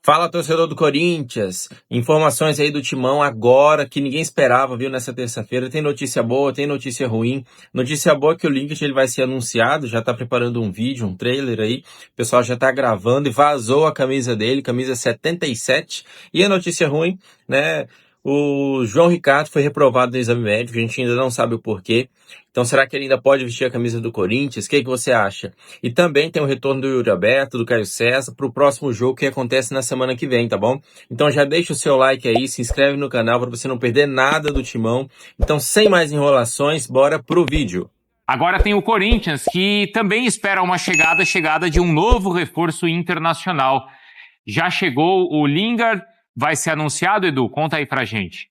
Fala, torcedor do Corinthians. Informações aí do Timão agora que ninguém esperava, viu, nessa terça-feira. Tem notícia boa, tem notícia ruim. Notícia boa é que o Linkert ele vai ser anunciado, já tá preparando um vídeo, um trailer aí. O pessoal já tá gravando e vazou a camisa dele, camisa 77. E a notícia ruim, né? O João Ricardo foi reprovado no exame médico, a gente ainda não sabe o porquê. Então será que ele ainda pode vestir a camisa do Corinthians? O que você acha? E também tem o retorno do Yuri Alberto, do Caio César, para o próximo jogo que acontece na semana que vem, tá bom? Então já deixa o seu like aí, se inscreve no canal para você não perder nada do Timão. Então sem mais enrolações, bora pro vídeo. Agora tem o Corinthians, que também espera uma chegada de um novo reforço internacional. Já chegou o Lingard, vai ser anunciado, Edu? Conta aí pra gente.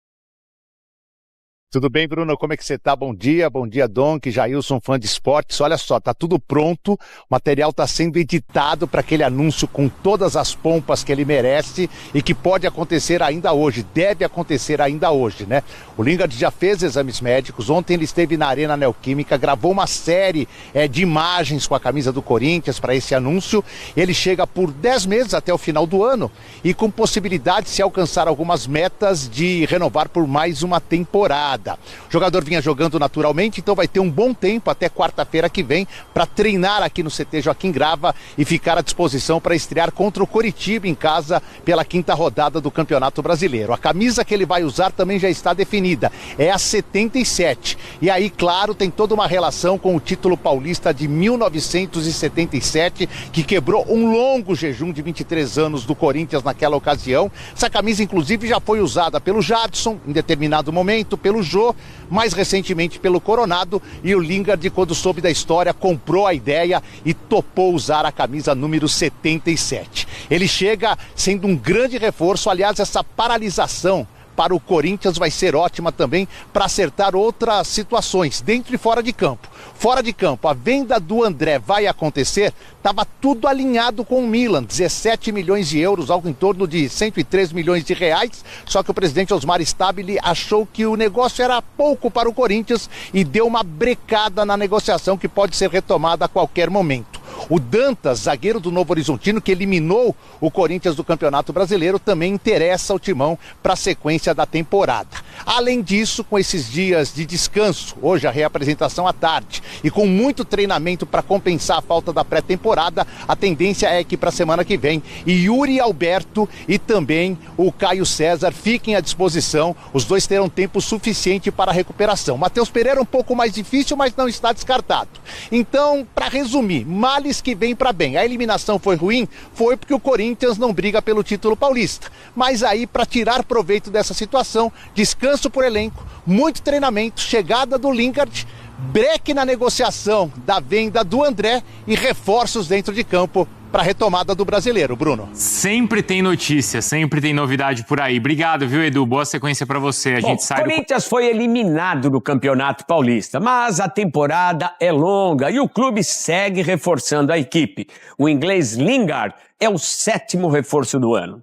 Tudo bem, Bruno? Como é que você tá? Bom dia, Donk, Jailson, fã de esportes. Olha só, tá tudo pronto, o material tá sendo editado para aquele anúncio com todas as pompas que ele merece e que pode acontecer ainda hoje, deve acontecer ainda hoje, né? O Lingard já fez exames médicos, ontem ele esteve na Arena Neoquímica, gravou uma série de imagens com a camisa do Corinthians para esse anúncio. Ele chega por 10 meses até o final do ano e com possibilidade, se alcançar algumas metas, de renovar por mais uma temporada. O jogador vinha jogando naturalmente, então vai ter um bom tempo até quarta-feira que vem para treinar aqui no CT Joaquim Grava e ficar à disposição para estrear contra o Coritiba em casa pela 5ª rodada do Campeonato Brasileiro. A camisa que ele vai usar também já está definida, é a 77. E aí, claro, tem toda uma relação com o título paulista de 1977, que quebrou um longo jejum de 23 anos do Corinthians naquela ocasião. Essa camisa, inclusive, já foi usada pelo Jadson em determinado momento, pelo Jô, mais recentemente pelo Coronado, e o Lingard, quando soube da história, comprou a ideia e topou usar a camisa número 77. Ele chega sendo um grande reforço, aliás, essa paralisação para o Corinthians vai ser ótima também para acertar outras situações, dentro e fora de campo. Fora de campo, a venda do André vai acontecer, estava tudo alinhado com o Milan, 17 milhões de euros, algo em torno de 103 milhões de reais, só que o presidente Osmar Stabile achou que o negócio era pouco para o Corinthians e deu uma brecada na negociação que pode ser retomada a qualquer momento. O Dantas, zagueiro do Novo Horizontino, que eliminou o Corinthians do Campeonato Brasileiro, também interessa ao Timão para a sequência da temporada. Além disso, com esses dias de descanso, hoje a reapresentação à tarde, e com muito treinamento para compensar a falta da pré-temporada, a tendência é que para a semana que vem Yuri Alberto e também o Caio César fiquem à disposição. Os dois terão tempo suficiente para a recuperação. Matheus Pereira um pouco mais difícil, mas não está descartado. Então, para resumir, males que vem para bem. A eliminação foi ruim? Foi porque o Corinthians não briga pelo título paulista. Mas aí, para tirar proveito dessa situação, descanso por elenco, muito treinamento, chegada do Lingard, breque na negociação da venda do André e reforços dentro de campo para a retomada do Brasileiro, Bruno. Sempre tem notícia, sempre tem novidade por aí. Obrigado, viu, Edu? Boa sequência para você. O Corinthians foi eliminado do Campeonato Paulista, mas a temporada é longa e o clube segue reforçando a equipe. O inglês Lingard é o 7º reforço do ano.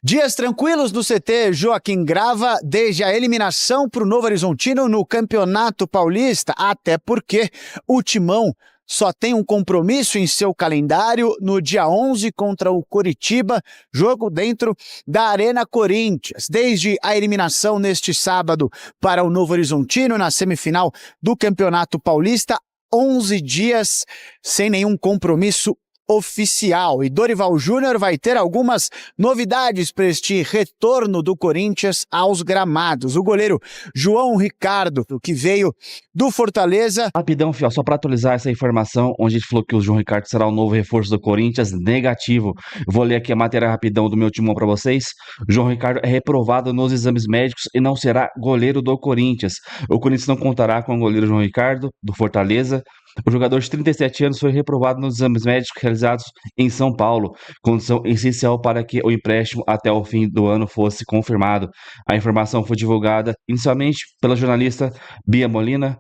Dias tranquilos no CT Joaquim Grava desde a eliminação para o Novo Horizontino no Campeonato Paulista, até porque o Timão só tem um compromisso em seu calendário no dia 11 contra o Coritiba, jogo dentro da Arena Corinthians. Desde a eliminação neste sábado para o Novo Horizontino na semifinal do Campeonato Paulista, 11 dias sem nenhum compromisso oficial. E Dorival Júnior vai ter algumas novidades para este retorno do Corinthians aos gramados. O goleiro João Ricardo, que veio do Fortaleza. Rapidão, Fiel, só para atualizar essa informação, onde a gente falou que o João Ricardo será o novo reforço do Corinthians, negativo. Vou ler aqui a matéria rapidão do meu timão para vocês. João Ricardo é reprovado nos exames médicos e não será goleiro do Corinthians. O Corinthians não contará com o goleiro João Ricardo, do Fortaleza. O jogador de 37 anos foi reprovado nos exames médicos realizados em São Paulo, condição essencial para que o empréstimo até o fim do ano fosse confirmado. A informação foi divulgada inicialmente pela jornalista Bill Molina,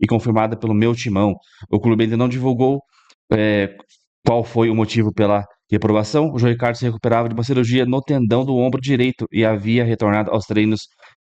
e confirmada pelo meu timão. O clube ainda não divulgou qual foi o motivo pela reprovação. O João Ricardo se recuperava de uma cirurgia no tendão do ombro direito e havia retornado aos treinos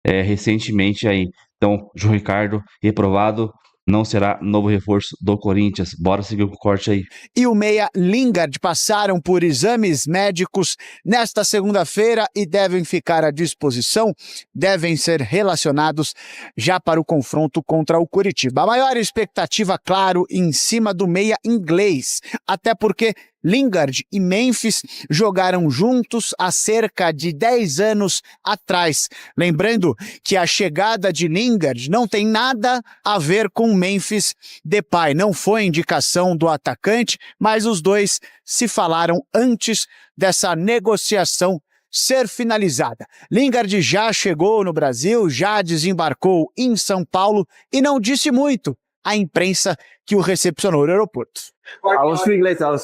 recentemente aí. Então, João Ricardo reprovado não será novo reforço do Corinthians. Bora seguir com o corte aí. E o meia Lingard passaram por exames médicos nesta segunda-feira e devem ficar à disposição, devem ser relacionados já para o confronto contra o Coritiba. A maior expectativa, claro, em cima do meia inglês, até porque Lingard e Memphis jogaram juntos há cerca de 10 anos atrás. Lembrando que a chegada de Lingard não tem nada a ver com Memphis Depay. Não foi indicação do atacante, mas os dois se falaram antes dessa negociação ser finalizada. Lingard já chegou no Brasil, já desembarcou em São Paulo e não disse muito à imprensa que o recepcionou no aeroporto. I'll speak later. Are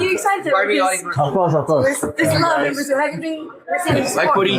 you excited? Of course. There's a lot of members who haven't been receiving support.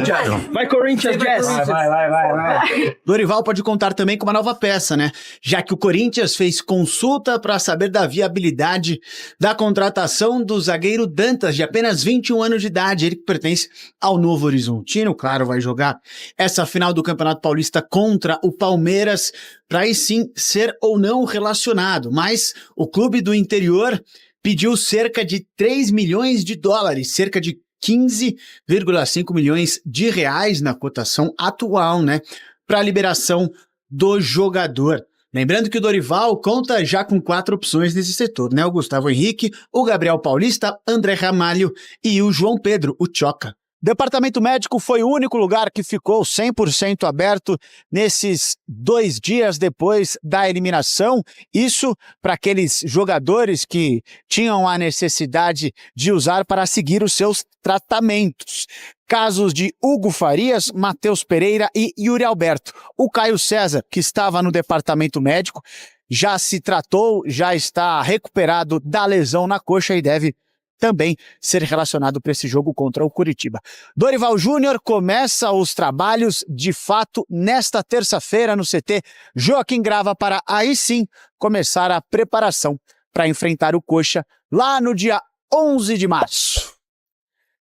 Vai Corinthians, Jess! Vai. Dorival pode contar também com uma nova peça, né? Já que o Corinthians fez consulta para saber da viabilidade da contratação do zagueiro Dantas, de apenas 21 anos de idade, ele que pertence ao Novo Horizontino, claro, vai jogar essa final do Campeonato Paulista contra o Palmeiras, para aí sim ser ou não relacionado, mas o clube do interior pediu cerca de 3 milhões de dólares, cerca de 15,5 milhões de reais na cotação atual, né, para a liberação do jogador. Lembrando que o Dorival conta já com 4 opções nesse setor, né, o Gustavo Henrique, o Gabriel Paulista, André Ramalho e o João Pedro, o Choca. Departamento médico foi o único lugar que ficou 100% aberto nesses 2 dias depois da eliminação. Isso para aqueles jogadores que tinham a necessidade de usar para seguir os seus tratamentos. Casos de Hugo Farias, Matheus Pereira e Yuri Alberto. O Caio César, que estava no departamento médico, já se tratou, já está recuperado da lesão na coxa e deve também ser relacionado para esse jogo contra o Coritiba. Dorival Júnior começa os trabalhos, de fato, nesta terça-feira no CT Joaquim Grava, para aí sim começar a preparação para enfrentar o Coxa lá no dia 11 de março.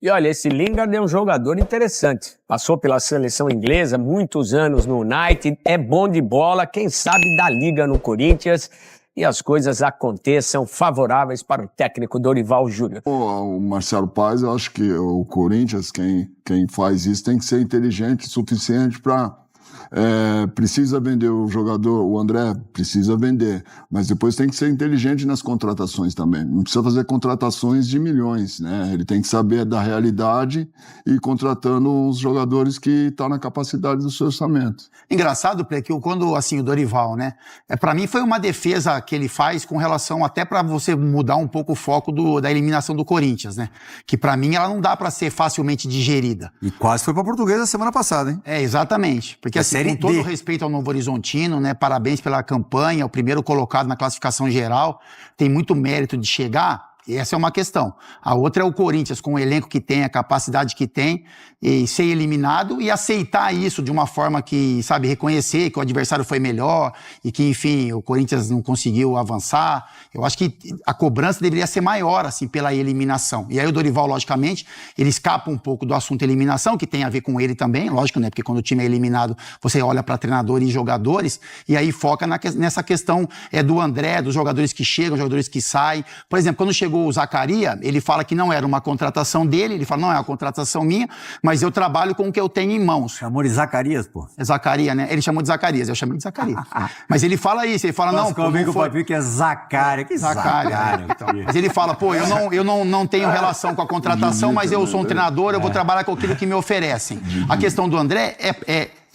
E olha, esse Lingard é um jogador interessante. Passou pela seleção inglesa, muitos anos no United, é bom de bola, quem sabe dá liga no Corinthians e as coisas aconteçam favoráveis para o técnico Dorival Júnior. O Marcelo Paes, eu acho que o Corinthians, quem faz isso, tem que ser inteligente o suficiente para... precisa vender o jogador, o André precisa vender, mas depois tem que ser inteligente nas contratações também. Não precisa fazer contratações de milhões, né? Ele tem que saber da realidade e ir contratando os jogadores que estão na capacidade do seu orçamento. Engraçado, Ple, que quando, assim, o Dorival, né? Para mim foi uma defesa que ele faz com relação até para você mudar um pouco o foco da eliminação do Corinthians, né? Que para mim ela não dá para ser facilmente digerida. E quase foi para Portuguesa semana passada, hein? Exatamente. Porque assim, com todo respeito ao Novo Horizontino, né? Parabéns pela campanha, o primeiro colocado na classificação geral, tem muito mérito de chegar. Essa é uma questão. A outra é o Corinthians, com o elenco que tem, a capacidade que tem, e ser eliminado e aceitar isso de uma forma que, sabe, reconhecer que o adversário foi melhor e que, enfim, o Corinthians não conseguiu avançar. Eu acho que a cobrança deveria ser maior, assim, pela eliminação. E aí o Dorival, logicamente, ele escapa um pouco do assunto eliminação, que tem a ver com ele também, lógico, né? Porque quando o time é eliminado, você olha para treinadores e jogadores, e aí foca nessa questão do André, dos jogadores que chegam, jogadores que saem. Por exemplo, quando chegou o Zaccaria, ele fala que não era uma contratação dele, ele fala, não é uma contratação minha, mas eu trabalho com o que eu tenho em mãos. Chamou de Zacarias, pô. É Zaccaria, né? Ele chamou de Zacarias, eu chamei de Zacarias. Mas ele fala isso, ele fala, não, pô, não foi... Papi, que é Zaccaria, que Zaccaria. Então, mas ele fala, pô, eu não tenho relação com a contratação, mas eu sou um treinador, eu vou trabalhar com aquilo que me oferecem. A questão do André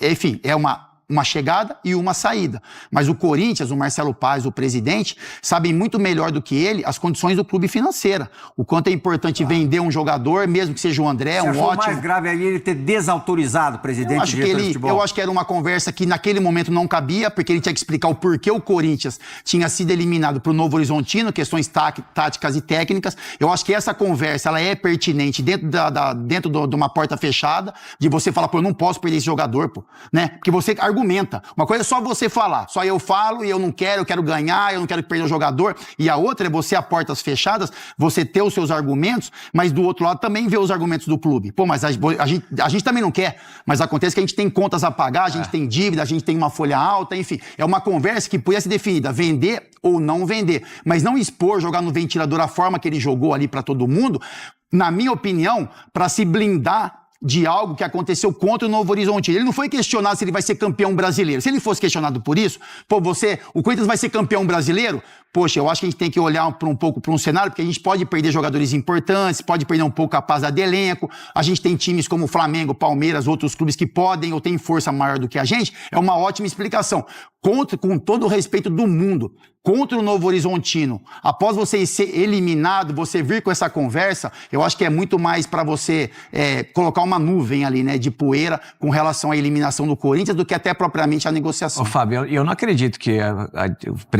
enfim, é uma chegada e uma saída. Mas o Corinthians, o Marcelo Paes, o presidente, sabem muito melhor do que ele as condições do clube financeira. O quanto é importante vender um jogador, mesmo que seja o André, um ótimo... mais grave aí ele ter desautorizado o presidente de futebol? Eu acho que era uma conversa que naquele momento não cabia, porque ele tinha que explicar o porquê o Corinthians tinha sido eliminado para o Novo Horizontino, questões táticas e técnicas. Eu acho que essa conversa, ela é pertinente dentro de uma porta fechada, de você falar, pô, eu não posso perder esse jogador, pô, né? Porque você argumenta argumenta. Uma coisa é só você falar. Só eu falo e eu quero ganhar, eu não quero perder o jogador. E a outra é você, a portas fechadas, você ter os seus argumentos, mas do outro lado também ver os argumentos do clube. Pô, mas a gente também não quer. Mas acontece que a gente tem contas a pagar, a gente tem dívida, a gente tem uma folha alta, enfim. É uma conversa que podia ser definida, vender ou não vender. Mas não expor, jogar no ventilador a forma que ele jogou ali para todo mundo, na minha opinião, para se blindar de algo que aconteceu contra o Novo Horizontino. Ele não foi questionado se ele vai ser campeão brasileiro. Se ele fosse questionado por isso, o Corinthians vai ser campeão brasileiro? Poxa, eu acho que a gente tem que olhar um pouco para um cenário, porque a gente pode perder jogadores importantes, pode perder um pouco a capacidade de elenco, a gente tem times como Flamengo, Palmeiras, outros clubes que podem ou têm força maior do que a gente, é uma ótima explicação. Com todo o respeito do mundo, contra o Novo Horizontino, após você ser eliminado, você vir com essa conversa, eu acho que é muito mais para você colocar uma nuvem ali, né, de poeira com relação à eliminação do Corinthians do que até propriamente a negociação. Ô, Fábio, eu não acredito que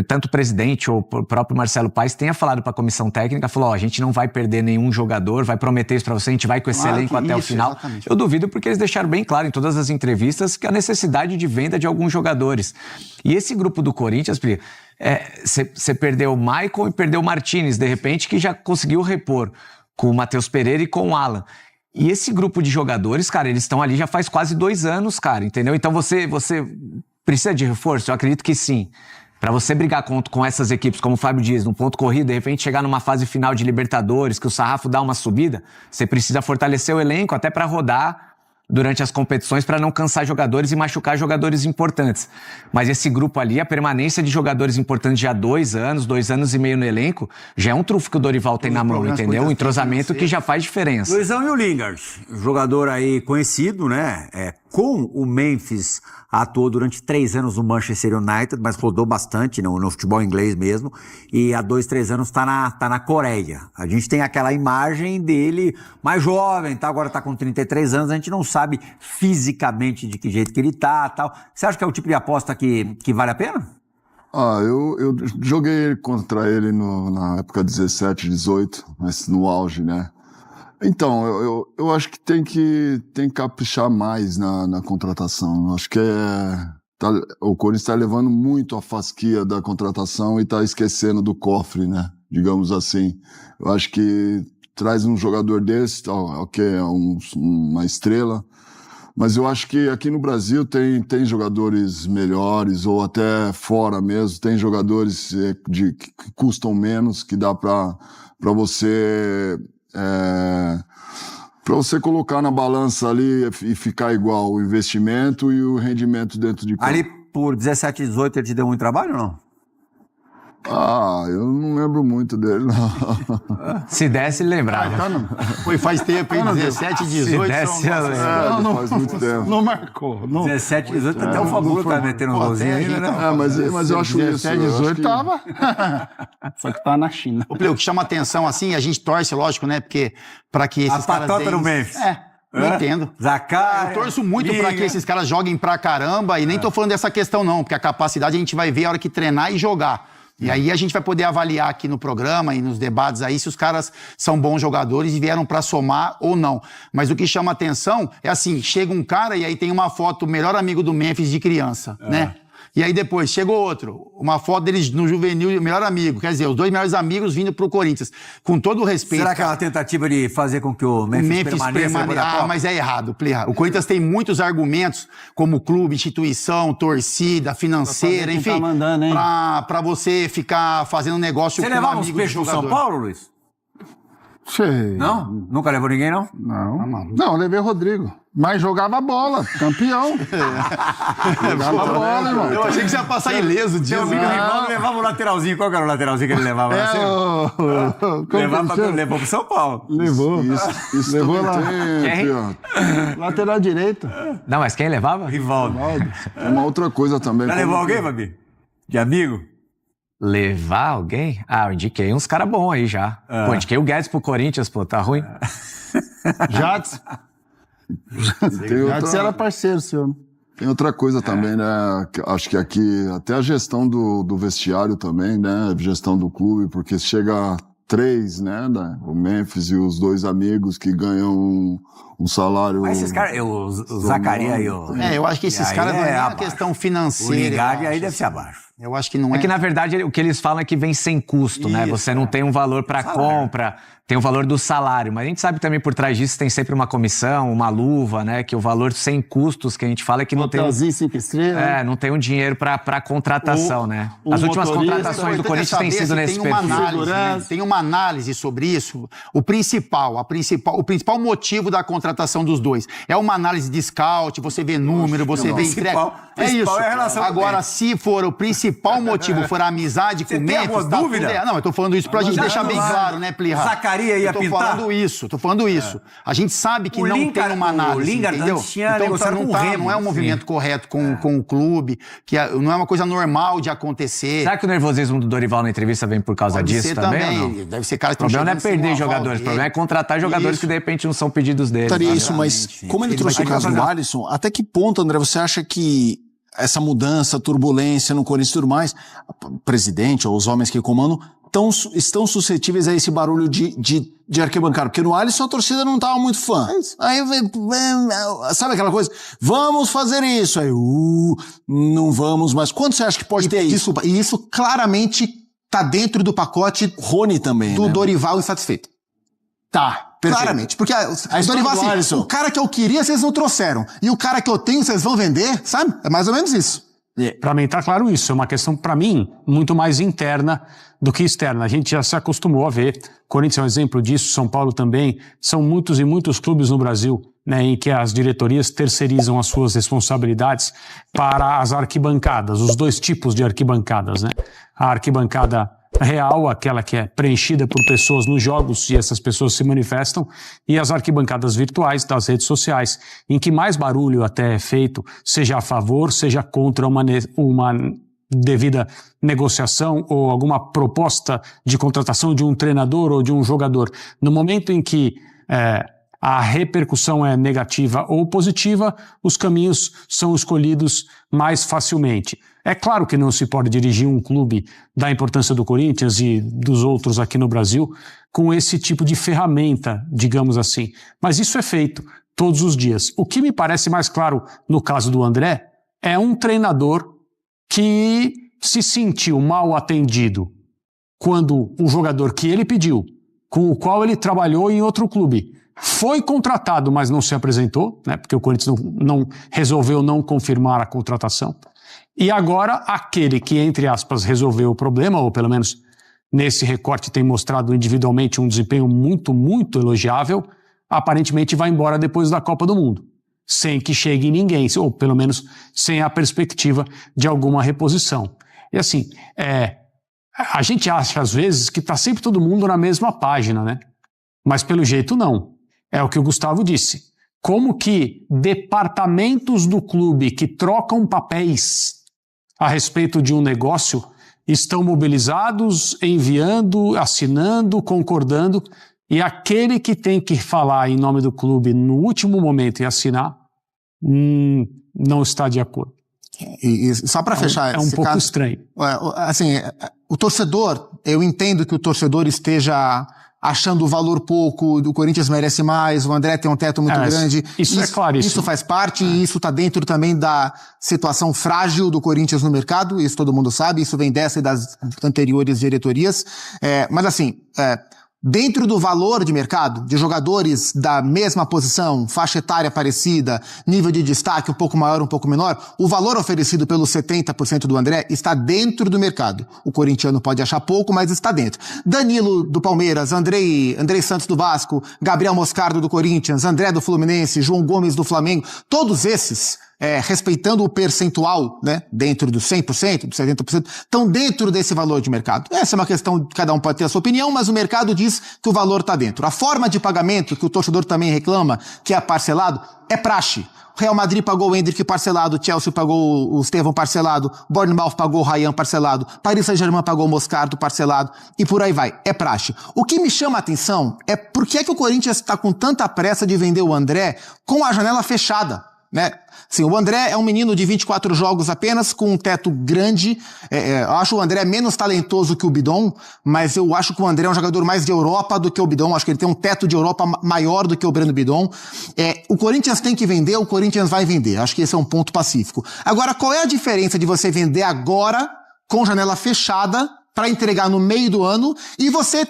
tanto o presidente ou o próprio Marcelo Paes tenha falado para a comissão técnica, falou, a gente não vai perder nenhum jogador, vai prometer isso para você, a gente vai com esse elenco até o final. Exatamente. Eu duvido porque eles deixaram bem claro em todas as entrevistas que a necessidade de venda de alguns jogadores. E esse grupo do Corinthians, você perdeu o Maicon e perdeu o Martínez, de repente, que já conseguiu repor com o Matheus Pereira e com o Alan. E esse grupo de jogadores, cara, eles estão ali já faz quase 2 anos, cara, entendeu? Então você precisa de reforço? Eu acredito que sim. Para você brigar com essas equipes, como o Fábio diz, num ponto corrido, de repente chegar numa fase final de Libertadores, que o sarrafo dá uma subida, você precisa fortalecer o elenco até para rodar durante as competições para não cansar jogadores e machucar jogadores importantes. Mas esse grupo ali, a permanência de jogadores importantes já há 2 anos, 2 anos e meio no elenco, já é um trufo que o Dorival tem na mão, entendeu? Um entrosamento que já faz diferença. Luizão, e o Lingard? Jogador aí conhecido, né? Com o Memphis atuou durante 3 anos no Manchester United, mas rodou bastante no futebol inglês mesmo, e há 2, 3 anos tá na Coreia. A gente tem aquela imagem dele mais jovem, tá? Agora tá com 33 anos, a gente não sabe fisicamente de que jeito que ele tá, tal. Você acha que é o tipo de aposta que vale a pena? Eu joguei contra ele na época 17, 18, mas no auge, né? Então, eu acho que tem que caprichar mais na contratação. Eu acho que o Corinthians está levando muito a fasquia da contratação e está esquecendo do cofre, né? Digamos assim. Eu acho que traz um jogador desse, uma estrela, mas eu acho que aqui no Brasil tem jogadores melhores, ou até fora mesmo, tem jogadores que custam menos, que dá para você... para você colocar na balança ali e ficar igual o investimento e o rendimento dentro de campo. Ali por 17, 18 ele te deu muito trabalho ou não? Eu não lembro muito dele, não. Se desse, ele lembrava. Foi faz tempo, hein? 17, 18. Se desse, não faz muito tempo. Não marcou. 17, 18, até o Fabrício tá metendo um golzinho ainda, né? Mas eu acho 17, isso. 17, 18 tava. Só que tá na China. O que chama atenção, assim, a gente torce, lógico, né? Porque para que esses caras... A patota no Memphis. Não entendo. Zacaria, eu torço muito para que esses caras joguem pra caramba, e nem tô falando dessa questão, não, porque a capacidade a gente vai ver a hora que treinar e jogar. E aí a gente vai poder avaliar aqui no programa e nos debates aí se os caras são bons jogadores e vieram pra somar ou não. Mas o que chama atenção é assim, chega um cara e aí tem uma foto, o melhor amigo do Memphis de criança, né? E aí depois chegou outro, uma foto deles no juvenil, o melhor amigo, quer dizer, os 2 melhores amigos vindo pro Corinthians. Com todo o respeito... Será que é uma tentativa de fazer com que o Memphis permaneça? Mas é errado, o Corinthians tem muitos argumentos, como clube, instituição, torcida, financeira, enfim, tá mandando, hein? Pra você ficar fazendo negócio com um amigo de jogador. Você levava uns peixes pro São Paulo, Luiz? Sei. Não? Nunca levou ninguém, não? Não, levei o Rodrigo. Mas jogava bola, campeão. Jogava bola, irmão. Eu achei que você ia passar ileso disso. Levava o lateralzinho. Qual que era o lateralzinho que ele levava? Levou pro São Paulo. Levou. Isso levou lá. Lateral direito. Não, mas quem levava? Rivaldo. Uma outra coisa também. Já levou alguém, Fabi? De amigo? Levar alguém? Eu indiquei uns caras bons aí já. Pô, indiquei o Guedes pro Corinthians, tá ruim? Jats. Jats era parceiro seu. Tem outra coisa também, né? Acho que aqui, até a gestão do vestiário também, né? Gestão do clube, porque chega 3, né? O Memphis e os 2 amigos que ganham um salário... Mas esses caras, o Zaccaria e o... eu acho que esses caras não é uma abaixo. questão financeira. O Lingard aí deve ser abaixo. Eu acho que não é. É que, na verdade, o que eles falam é que vem sem custo, né? Você não tem um valor para compra, tem o valor do salário. Mas a gente sabe também por trás disso tem sempre uma comissão, uma luva, né? Que o valor sem custos que a gente fala é que não tem. Não tem um dinheiro para contratação, né? As últimas contratações do Corinthians têm sido nesse perfil. Tem uma análise sobre isso. O principal motivo da contratação dos dois é uma análise de scout, você vê número, você vê entrega. É isso. Agora, se for o principal motivo for a amizade com o Memphis... Tem alguma dúvida? Não, eu tô falando isso pra gente deixar bem claro, né, Plirra? Zaccaria ia pintar? Tô falando isso. A gente sabe que não tem uma análise, o Lingard entendeu? Tinha negociado com o Remo. Não é um movimento correto com o clube, que não é uma coisa normal de acontecer. Será que o nervosismo do Dorival na entrevista vem por causa disso também? Deve ser cara que o problema não é perder jogadores, o problema é contratar jogadores que de repente não são pedidos deles. Isso, mas como ele trouxe o caso do Alisson, até que ponto, André, você acha que essa mudança, turbulência no Corinthians e tudo mais, o presidente ou os homens que comandam estão suscetíveis a esse barulho de arquibancada? Porque no Alisson a torcida não estava muito fã. Aí, sabe aquela coisa? Vamos fazer isso. Aí, não vamos, mas quanto você acha que pode ter isso? Desculpa, e isso claramente tá dentro do pacote Rony também, do Dorival insatisfeito. Tá. Perfeito. Claramente, porque o Dorival assim, o cara que eu queria vocês não trouxeram, e o cara que eu tenho vocês vão vender, sabe? É mais ou menos isso. Para mim tá claro isso, é uma questão, para mim, muito mais interna do que externa. A gente já se acostumou a ver, Corinthians é um exemplo disso, São Paulo também, são muitos e muitos clubes no Brasil, né, em que as diretorias terceirizam as suas responsabilidades para as arquibancadas, os dois tipos de arquibancadas, né? A arquibancada real, aquela que é preenchida por pessoas nos jogos e essas pessoas se manifestam, e as arquibancadas virtuais das redes sociais, em que mais barulho até é feito, seja a favor, seja contra uma devida negociação ou alguma proposta de contratação de um treinador ou de um jogador. No momento em que a repercussão é negativa ou positiva, os caminhos são escolhidos mais facilmente. É claro que não se pode dirigir um clube da importância do Corinthians e dos outros aqui no Brasil com esse tipo de ferramenta, digamos assim. Mas isso é feito todos os dias. O que me parece mais claro no caso do André é um treinador que se sentiu mal atendido quando um jogador que ele pediu, com o qual ele trabalhou em outro clube, foi contratado, mas não se apresentou, né, porque o Corinthians não resolveu não confirmar a contratação. E agora, aquele que, entre aspas, resolveu o problema, ou pelo menos nesse recorte tem mostrado individualmente um desempenho muito, muito elogiável, aparentemente vai embora depois da Copa do Mundo, sem que chegue ninguém, ou pelo menos sem a perspectiva de alguma reposição. E assim, a gente acha às vezes que está sempre todo mundo na mesma página, né? Mas pelo jeito não. É o que o Gustavo disse. Como que departamentos do clube que trocam papéis a respeito de um negócio estão mobilizados, enviando, assinando, concordando, e aquele que tem que falar em nome do clube no último momento e assinar, não está de acordo. E só para fechar... É um pouco estranho. Assim, o torcedor, eu entendo que o torcedor esteja achando o valor pouco, o Corinthians merece mais, o André tem um teto muito grande. Isso é claríssimo. Isso faz parte e isso está dentro também da situação frágil do Corinthians no mercado, isso todo mundo sabe, isso vem dessa e das anteriores diretorias. Mas assim, dentro do valor de mercado, de jogadores da mesma posição, faixa etária parecida, nível de destaque um pouco maior, um pouco menor, o valor oferecido pelos 70% do André está dentro do mercado. O corintiano pode achar pouco, mas está dentro. Danilo do Palmeiras, Andrei Santos do Vasco, Gabriel Moscardo do Corinthians, André do Fluminense, João Gomes do Flamengo, todos esses... respeitando o percentual, né, dentro dos 100%, dos 70%, estão dentro desse valor de mercado. Essa é uma questão, cada um pode ter a sua opinião, mas o mercado diz que o valor está dentro. A forma de pagamento, que o torcedor também reclama, que é parcelado, é praxe. O Real Madrid pagou o Endrick parcelado, o Chelsea pagou o Estevão parcelado, Bournemouth pagou o Ryan parcelado, Paris Saint-Germain pagou o Moscardo parcelado, e por aí vai. É praxe. O que me chama a atenção é por que o Corinthians está com tanta pressa de vender o André com a janela fechada. né? Assim, o André é um menino de 24 jogos apenas, com um teto grande. Eu acho o André menos talentoso que o Bidon, mas eu acho que o André é um jogador mais de Europa do que o Bidon. Acho que ele tem um teto de Europa maior do que o Breno Bidon. O Corinthians tem que vender, o Corinthians vai vender. Acho que esse é um ponto pacífico. Agora, qual é a diferença de você vender agora, com janela fechada, para entregar no meio do ano, e você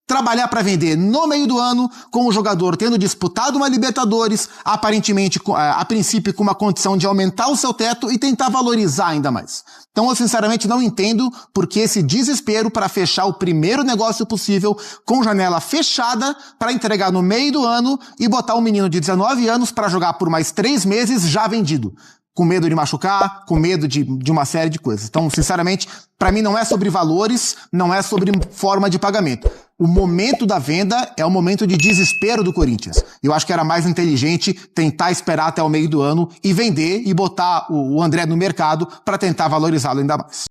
trabalhar para vender no meio do ano, com o jogador tendo disputado uma Libertadores, aparentemente, a princípio, com uma condição de aumentar o seu teto e tentar valorizar ainda mais. Então, eu sinceramente não entendo porque esse desespero para fechar o primeiro negócio possível com janela fechada para entregar no meio do ano e botar um menino de 19 anos para jogar por mais 3 meses já vendido. Com medo de machucar, com medo de uma série de coisas. Então, sinceramente, para mim não é sobre valores, não é sobre forma de pagamento. O momento da venda é o momento de desespero do Corinthians. Eu acho que era mais inteligente tentar esperar até o meio do ano e vender e botar o André no mercado para tentar valorizá-lo ainda mais.